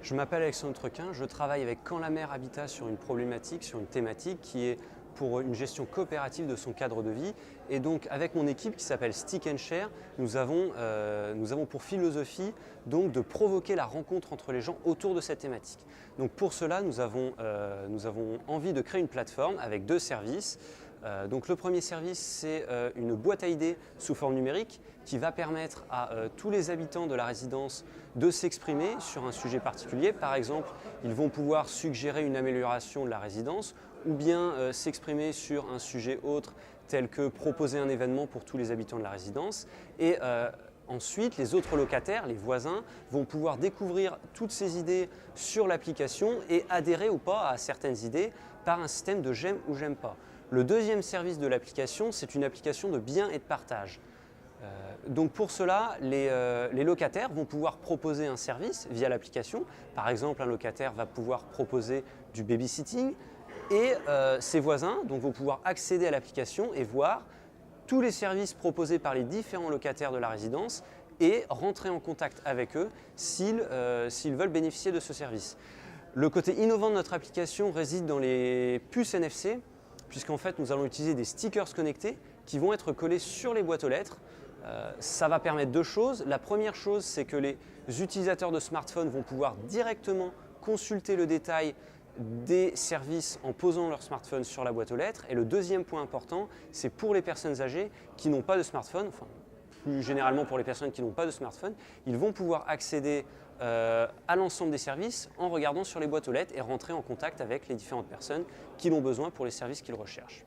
Je m'appelle Alexandre Trequin, je travaille avec Quand la mer Habitat sur une problématique, sur une thématique qui est pour une gestion coopérative de son cadre de vie. Et donc avec mon équipe qui s'appelle Stick and Share, nous avons pour philosophie donc, de provoquer la rencontre entre les gens autour de cette thématique. Donc pour cela, nous avons envie de créer une plateforme avec deux services. Donc le premier service, c'est une boîte à idées sous forme numérique qui va permettre à tous les habitants de la résidence de s'exprimer sur un sujet particulier. Par exemple, ils vont pouvoir suggérer une amélioration de la résidence ou bien s'exprimer sur un sujet autre tel que proposer un événement pour tous les habitants de la résidence. Et ensuite, les autres locataires, les voisins, vont pouvoir découvrir toutes ces idées sur l'application et adhérer ou pas à certaines idées par un système de j'aime ou j'aime pas. Le deuxième service de l'application, c'est une application de bien et de partage. Donc pour cela, les locataires vont pouvoir proposer un service via l'application. Par exemple, un locataire va pouvoir proposer du babysitting et ses voisins donc, vont pouvoir accéder à l'application et voir tous les services proposés par les différents locataires de la résidence et rentrer en contact avec eux s'ils veulent bénéficier de ce service. Le côté innovant de notre application réside dans les puces NFC, puisqu'en fait nous allons utiliser des stickers connectés qui vont être collés sur les boîtes aux lettres. Ça va permettre deux choses. La première chose, c'est que les utilisateurs de smartphones vont pouvoir directement consulter le détail des services en posant leur smartphone sur la boîte aux lettres. Et le deuxième point important, c'est pour les personnes âgées qui n'ont pas de smartphone, enfin plus généralement pour les personnes qui n'ont pas de smartphone, ils vont pouvoir accéder à l'ensemble des services en regardant sur les boîtes aux lettres et rentrer en contact avec les différentes personnes qui l'ont besoin pour les services qu'ils recherchent.